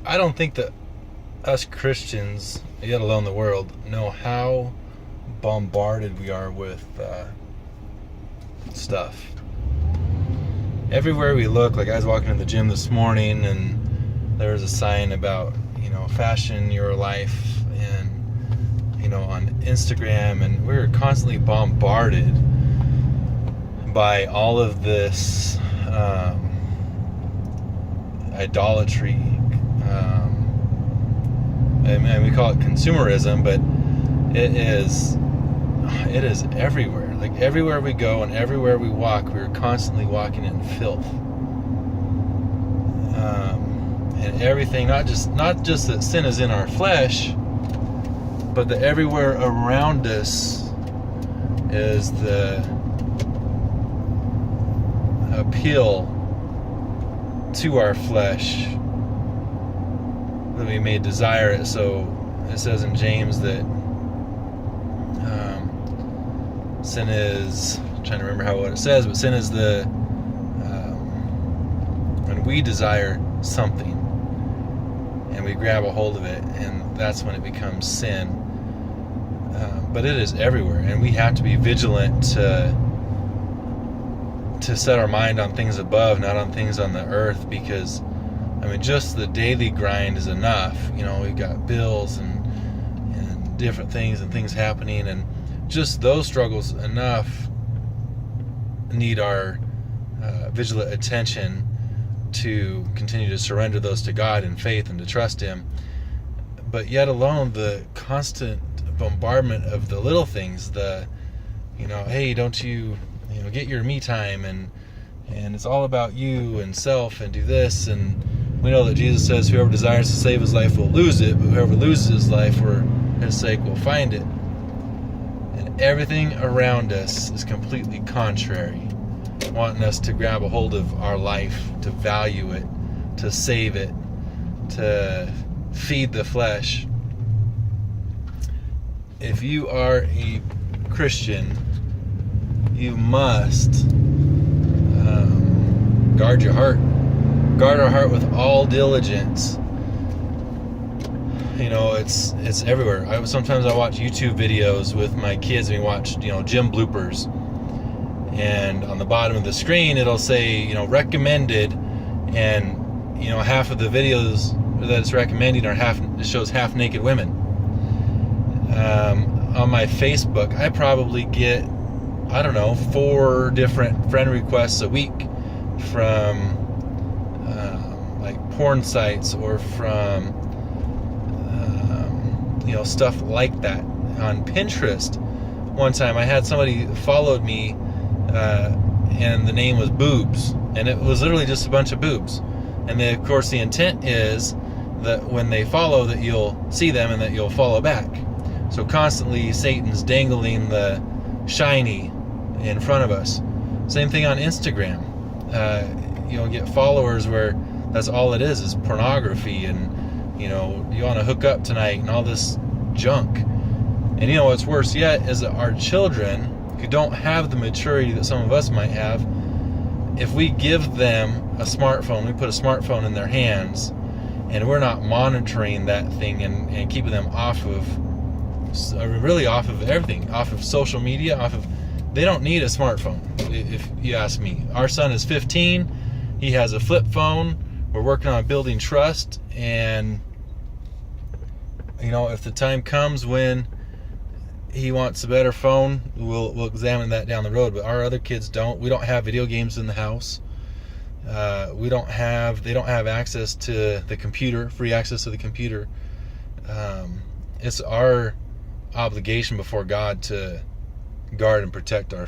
I don't think that us Christians, yet alone the world, know how bombarded we are with stuff. Everywhere we look, like I was walking to the gym this morning and there was a sign about, fashion your life, and, on Instagram, and we were constantly bombarded by all of this idolatry. And we call it consumerism, but it is everywhere. Like everywhere we go and everywhere we walk, we're constantly walking in filth. And everything, not just that sin is in our flesh, but that everywhere around us is the appeal to our flesh that we may desire it. So it says in James that sin is, I'm trying to remember what it says, but sin is when we desire something and we grab a hold of it, and that's when it becomes sin. But it is everywhere, and we have to be vigilant to set our mind on things above, not on things on the earth, because just the daily grind is enough. We've got bills and different things and things happening, and just those struggles enough need our vigilant attention to continue to surrender those to God in faith and to trust Him. But yet alone, the constant bombardment of the little things, hey, don't you get your me time, and it's all about you and self, and do this. And we know that Jesus says whoever desires to save his life will lose it, but whoever loses his life for his sake will find it. And everything around us is completely contrary, wanting us to grab a hold of our life, to value it, to save it, to feed the flesh. If you are a Christian, you must guard your heart. Guard our heart with all diligence. It's everywhere. Sometimes I watch YouTube videos with my kids, and we watch, gym bloopers. And on the bottom of the screen, it'll say, recommended, and, half of the videos that it's recommending it shows half naked women. On my Facebook, I probably get, 4 different friend requests a week from like porn sites, or from stuff like that. On Pinterest, one time I had somebody followed me, and the name was boobs, and it was literally just a bunch of boobs. And then, of course, the intent is that when they follow, that you'll see them and that you'll follow back. So constantly Satan's dangling the shiny in front of us. Same thing on Instagram. You'll get followers where that's all it is pornography, and you want to hook up tonight and all this junk. And what's worse yet is that our children, who don't have the maturity that some of us might have, if we give them a smartphone, we put a smartphone in their hands, and we're not monitoring that thing and keeping them off of everything, off of social media, they don't need a smartphone, if you ask me. Our son is 15, he has a flip phone, we're working on building trust, and if the time comes when he wants a better phone, we'll examine that down the road. But our other kids don't. We don't have video games in the house. They don't have access to the computer, free access to the computer. It's our obligation before God to guard and protect our